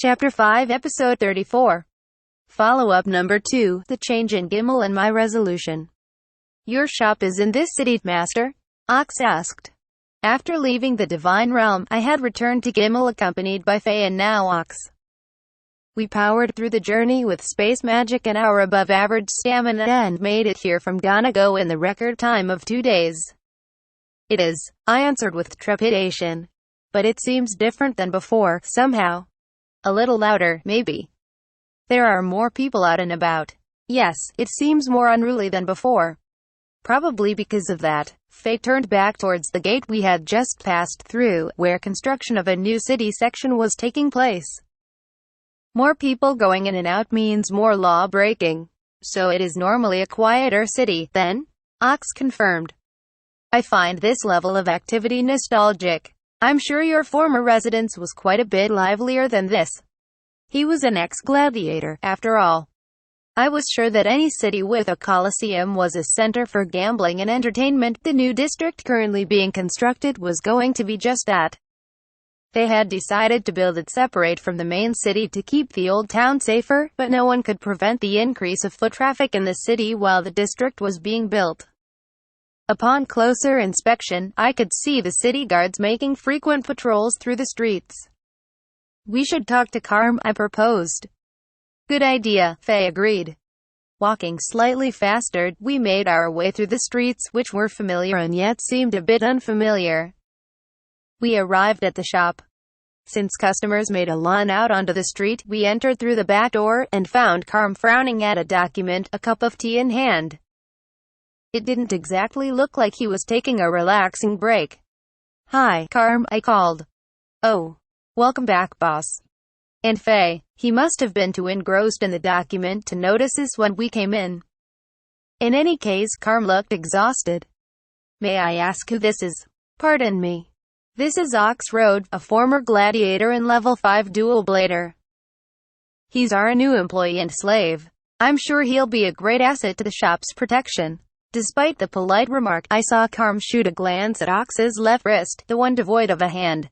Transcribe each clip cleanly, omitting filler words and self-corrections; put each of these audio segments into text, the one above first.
Chapter 5, Episode 34. Follow-up number 2, The Change in Gimel and My Resolution. Your shop is in this city, Master? Ox asked. After leaving the Divine Realm, I had returned to Gimel accompanied by Faye and now Ox. We powered through the journey with space magic and our above-average stamina and made it here from Gonago in the record time of 2 days. It is, I answered with trepidation. But it seems different than before, somehow. A little louder, maybe. There are more people out and about. Yes, it seems more unruly than before. Probably because of that, Faye turned back towards the gate we had just passed through, where construction of a new city section was taking place. More people going in and out means more law-breaking. So it is normally a quieter city, then? Ox confirmed. I find this level of activity nostalgic. I'm sure your former residence was quite a bit livelier than this. He was an ex-gladiator, after all. I was sure that any city with a coliseum was a center for gambling and entertainment. The new district currently being constructed was going to be just that. They had decided to build it separate from the main city to keep the old town safer, but no one could prevent the increase of foot traffic in the city while the district was being built. Upon closer inspection, I could see the city guards making frequent patrols through the streets. We should talk to Carm, I proposed. Good idea, Faye agreed. Walking slightly faster, we made our way through the streets, which were familiar and yet seemed a bit unfamiliar. We arrived at the shop. Since customers made a line out onto the street, we entered through the back door, and found Carm frowning at a document, a cup of tea in hand. It didn't exactly look like he was taking a relaxing break. Hi, Carm, I called. Oh. Welcome back, boss. And Faye. He must have been too engrossed in the document to notice us when we came in. In any case, Carm looked exhausted. May I ask who this is? Pardon me. This is Ox Road, a former gladiator and level 5 dual blader. He's our new employee and slave. I'm sure he'll be a great asset to the shop's protection. Despite the polite remark, I saw Carm shoot a glance at Ox's left wrist, the one devoid of a hand.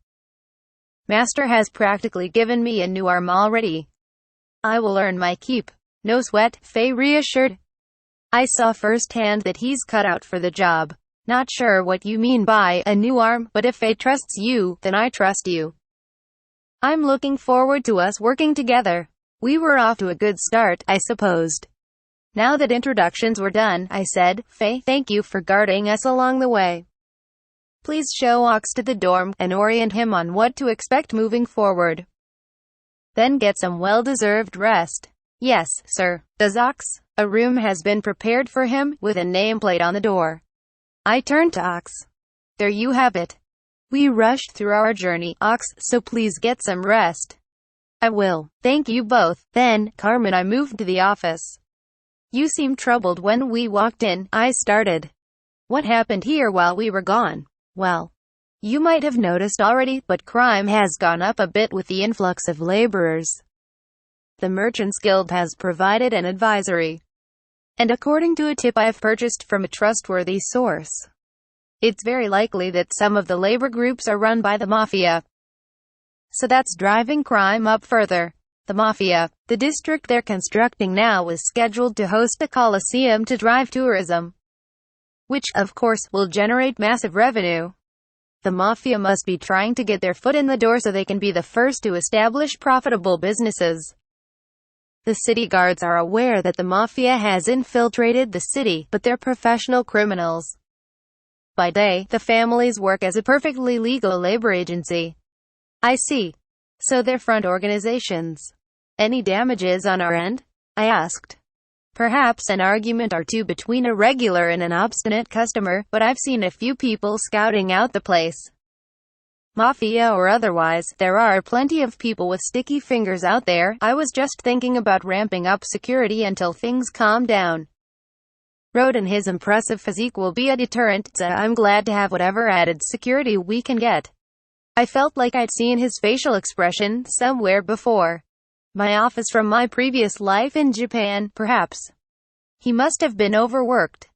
Master has practically given me a new arm already. I will earn my keep. No sweat, Faye reassured. I saw firsthand that he's cut out for the job. Not sure what you mean by a new arm, but if Faye trusts you, then I trust you. I'm looking forward to us working together. We were off to a good start, I supposed. Now that introductions were done, I said, Faye, thank you for guarding us along the way. Please show Ox to the dorm, and orient him on what to expect moving forward. Then get some well-deserved rest. Yes, sir. Does Ox? A room has been prepared for him, with a nameplate on the door. I turned to Ox. There you have it. We rushed through our journey, Ox, so please get some rest. I will. Thank you both. Then, Carm and I moved to the office. You seemed troubled when we walked in, I started. What happened here while we were gone? Well, you might have noticed already, but crime has gone up a bit with the influx of laborers. The Merchants Guild has provided an advisory. And according to a tip I've purchased from a trustworthy source, it's very likely that some of the labor groups are run by the Mafia. So that's driving crime up further. The Mafia, the district they're constructing now, is scheduled to host a coliseum to drive tourism. Which, of course, will generate massive revenue. The Mafia must be trying to get their foot in the door so they can be the first to establish profitable businesses. The city guards are aware that the Mafia has infiltrated the city, but they're professional criminals. By day, the families work as a perfectly legal labor agency. I see. So they're front organizations. Any damages on our end? I asked. Perhaps an argument or two between a regular and an obstinate customer, but I've seen a few people scouting out the place. Mafia or otherwise, there are plenty of people with sticky fingers out there. I was just thinking about ramping up security until things calm down. Road and his impressive physique will be a deterrent, so I'm glad to have whatever added security we can get. I felt like I'd seen his facial expression somewhere before. My office from my previous life in Japan, perhaps. He must have been overworked.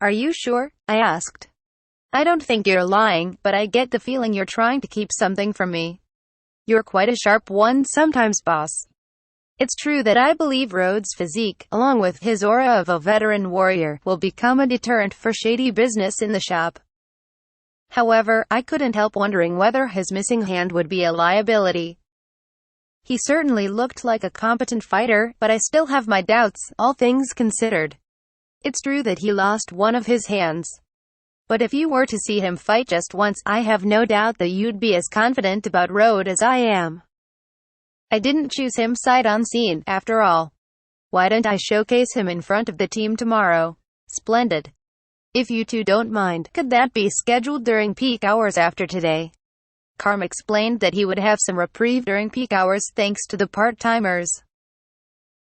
Are you sure? I asked. I don't think you're lying, but I get the feeling you're trying to keep something from me. You're quite a sharp one sometimes, boss. It's true that I believe Rhodes' physique, along with his aura of a veteran warrior, will become a deterrent for shady business in the shop. However, I couldn't help wondering whether his missing hand would be a liability. He certainly looked like a competent fighter, but I still have my doubts, all things considered. It's true that he lost one of his hands. But if you were to see him fight just once, I have no doubt that you'd be as confident about Rhodes as I am. I didn't choose him sight unseen, after all. Why don't I showcase him in front of the team tomorrow? Splendid. If you two don't mind, could that be scheduled during peak hours after today? Carm explained that he would have some reprieve during peak hours thanks to the part-timers.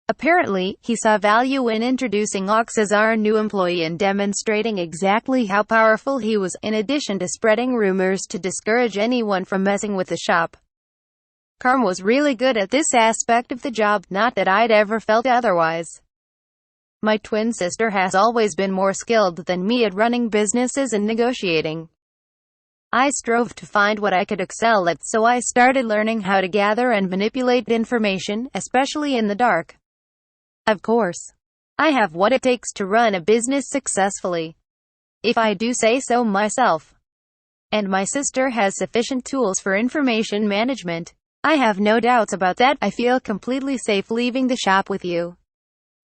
Apparently, he saw value in introducing Ox as our new employee and demonstrating exactly how powerful he was, in addition to spreading rumors to discourage anyone from messing with the shop. Carm was really good at this aspect of the job, not that I'd ever felt otherwise. My twin sister has always been more skilled than me at running businesses and negotiating. I strove to find what I could excel at, so I started learning how to gather and manipulate information, especially in the dark. Of course, I have what it takes to run a business successfully, if I do say so myself. And my sister has sufficient tools for information management. I have no doubts about that. I feel completely safe leaving the shop with you.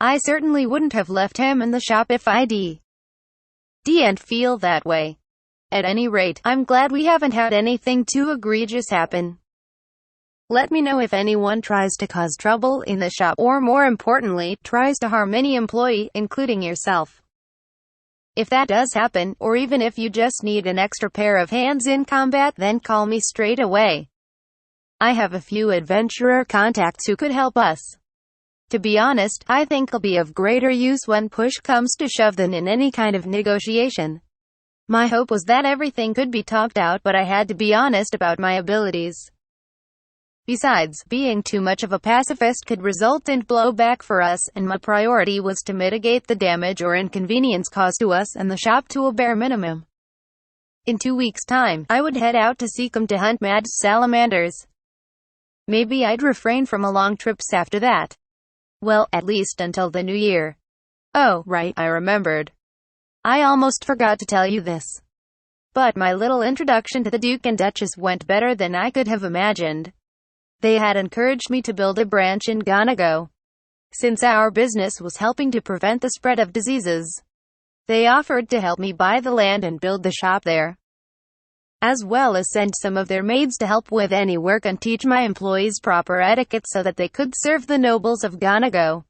I certainly wouldn't have left him in the shop if I didn't feel that way. At any rate, I'm glad we haven't had anything too egregious happen. Let me know if anyone tries to cause trouble in the shop, or more importantly, tries to harm any employee, including yourself. If that does happen, or even if you just need an extra pair of hands in combat, then call me straight away. I have a few adventurer contacts who could help us. To be honest, I think I'll be of greater use when push comes to shove than in any kind of negotiation. My hope was that everything could be talked out, but I had to be honest about my abilities. Besides, being too much of a pacifist could result in blowback for us, and my priority was to mitigate the damage or inconvenience caused to us and the shop to a bare minimum. In 2 weeks' time, I would head out to Seacom to hunt mad salamanders. Maybe I'd refrain from long trips after that. Well, at least until the new year. Oh, right, I remembered. I almost forgot to tell you this. But my little introduction to the Duke and Duchess went better than I could have imagined. They had encouraged me to build a branch in Gonago. Since our business was helping to prevent the spread of diseases, they offered to help me buy the land and build the shop there, as well as send some of their maids to help with any work and teach my employees proper etiquette so that they could serve the nobles of Gonago.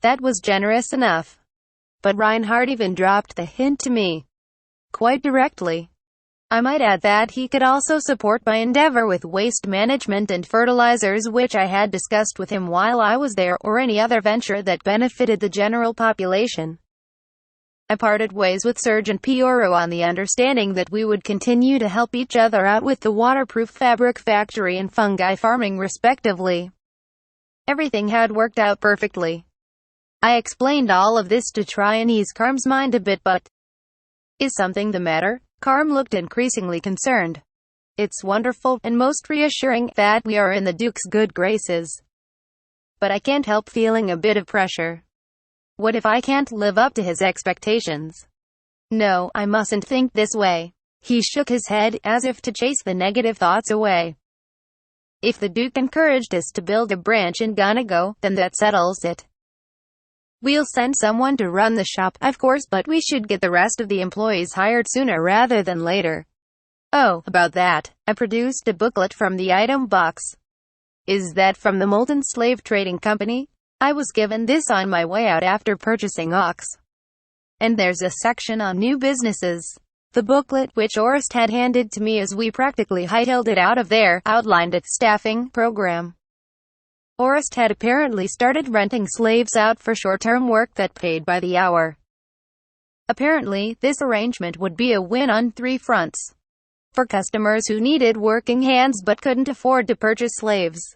That was generous enough. But Reinhardt even dropped the hint to me, quite directly. I might add that he could also support my endeavor with waste management and fertilizers, which I had discussed with him while I was there, or any other venture that benefited the general population. I parted ways with Surgeon Pioro on the understanding that we would continue to help each other out with the waterproof fabric factory and fungi farming respectively. Everything had worked out perfectly. I explained all of this to try and ease Carm's mind a bit, but is something the matter? Carm looked increasingly concerned. It's wonderful, and most reassuring, that we are in the Duke's good graces. But I can't help feeling a bit of pressure. What if I can't live up to his expectations? No, I mustn't think this way. He shook his head, as if to chase the negative thoughts away. If the Duke encouraged us to build a branch in Gonago, then that settles it. We'll send someone to run the shop, of course, but we should get the rest of the employees hired sooner rather than later. Oh, about that, I produced a booklet from the item box. Is that from the Molten Slave Trading Company? I was given this on my way out after purchasing Ox. And there's a section on new businesses. The booklet, which Orist had handed to me as we practically hightailed it out of there, outlined a staffing program. Orist had apparently started renting slaves out for short-term work that paid by the hour. Apparently, this arrangement would be a win on 3 fronts. For customers who needed working hands but couldn't afford to purchase slaves,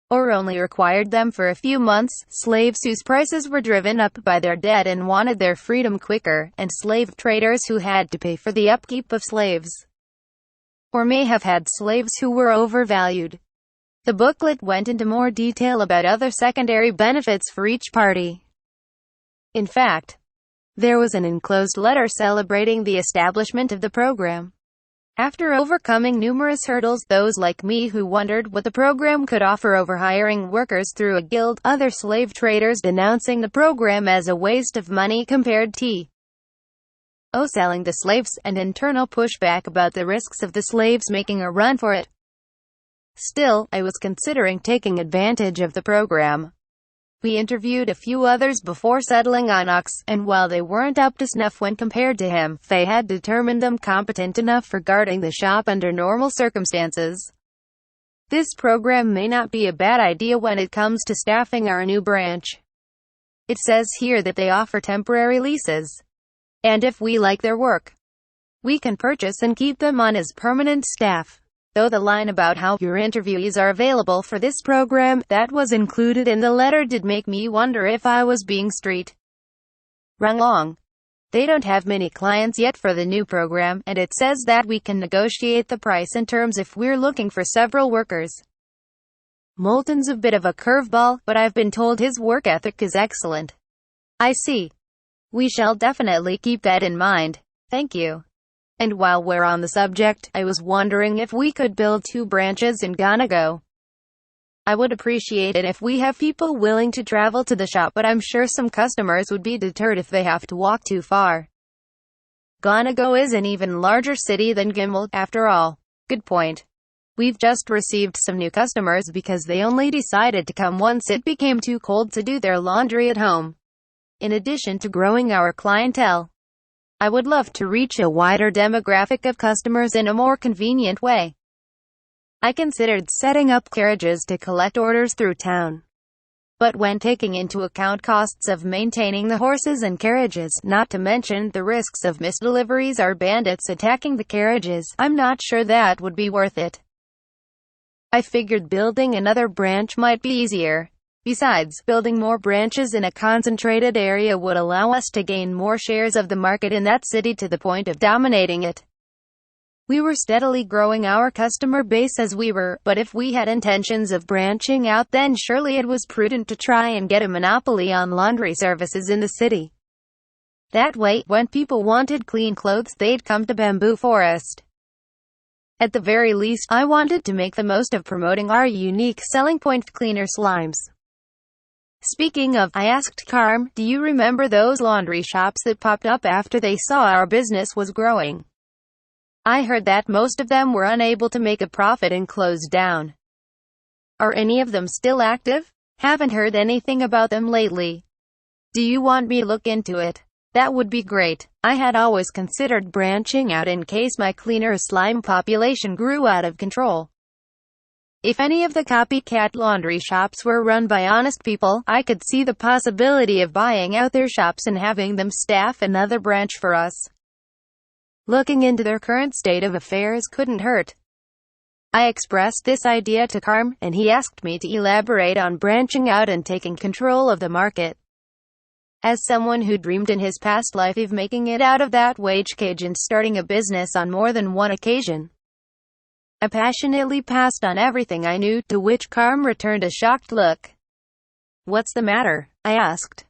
or only required them for a few months, slaves whose prices were driven up by their debt and wanted their freedom quicker, and slave traders who had to pay for the upkeep of slaves. or may have had slaves who were overvalued. The booklet went into more detail about other secondary benefits for each party. In fact, there was an enclosed letter celebrating the establishment of the program. After overcoming numerous hurdles, those like me who wondered what the program could offer over hiring workers through a guild, other slave traders denouncing the program as a waste of money compared to selling the slaves, and internal pushback about the risks of the slaves making a run for it. Still, I was considering taking advantage of the program. We interviewed a few others before settling on Ox, and while they weren't up to snuff when compared to him, they had determined them competent enough for guarding the shop under normal circumstances. This program may not be a bad idea when it comes to staffing our new branch. It says here that they offer temporary leases. And if we like their work, we can purchase and keep them on as permanent staff. Though the line about how your interviewees are available for this program that was included in the letter did make me wonder if I was being straight wrong. They don't have many clients yet for the new program, and it says that we can negotiate the price and terms if we're looking for several workers. Moulton's a bit of a curveball, but I've been told his work ethic is excellent. I see. We shall definitely keep that in mind. Thank you. And while we're on the subject, I was wondering if we could build 2 branches in Gonago. I would appreciate it if we have people willing to travel to the shop, but I'm sure some customers would be deterred if they have to walk too far. Gonago is an even larger city than Gimul, after all. Good point. We've just received some new customers because they only decided to come once it became too cold to do their laundry at home. In addition to growing our clientele, I would love to reach a wider demographic of customers in a more convenient way. I considered setting up carriages to collect orders through town. But when taking into account costs of maintaining the horses and carriages, not to mention the risks of misdeliveries or bandits attacking the carriages, I'm not sure that would be worth it. I figured building another branch might be easier. Besides, building more branches in a concentrated area would allow us to gain more shares of the market in that city to the point of dominating it. We were steadily growing our customer base as we were, but if we had intentions of branching out, then surely it was prudent to try and get a monopoly on laundry services in the city. That way, when people wanted clean clothes, they'd come to Bamboo Forest. At the very least, I wanted to make the most of promoting our unique selling point, cleaner slimes. Speaking of, I asked Carm, do you remember those laundry shops that popped up after they saw our business was growing? I heard that most of them were unable to make a profit and closed down. Are any of them still active? Haven't heard anything about them lately. Do you want me to look into it? That would be great. I had always considered branching out in case my cleaner slime population grew out of control. If any of the copycat laundry shops were run by honest people, I could see the possibility of buying out their shops and having them staff another branch for us. Looking into their current state of affairs couldn't hurt. I expressed this idea to Carm, and he asked me to elaborate on branching out and taking control of the market. As someone who dreamed in his past life of making it out of that wage cage and starting a business on more than one occasion, I passionately passed on everything I knew, to which Carm returned a shocked look. What's the matter? I asked.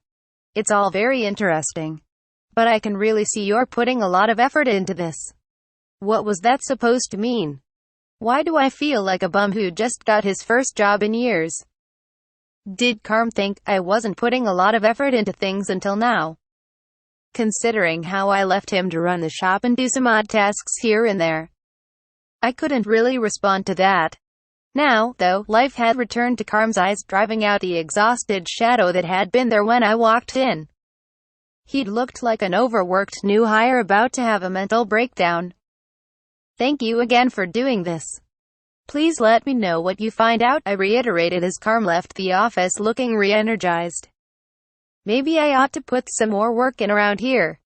It's all very interesting, but I can really see you're putting a lot of effort into this. What was that supposed to mean? Why do I feel like a bum who just got his first job in years? Did Carm think I wasn't putting a lot of effort into things until now? Considering how I left him to run the shop and do some odd tasks here and there, I couldn't really respond to that. Now, though, life had returned to Carm's eyes, driving out the exhausted shadow that had been there when I walked in. He'd looked like an overworked new hire about to have a mental breakdown. Thank you again for doing this. Please let me know what you find out, I reiterated as Carm left the office looking re-energized. Maybe I ought to put some more work in around here.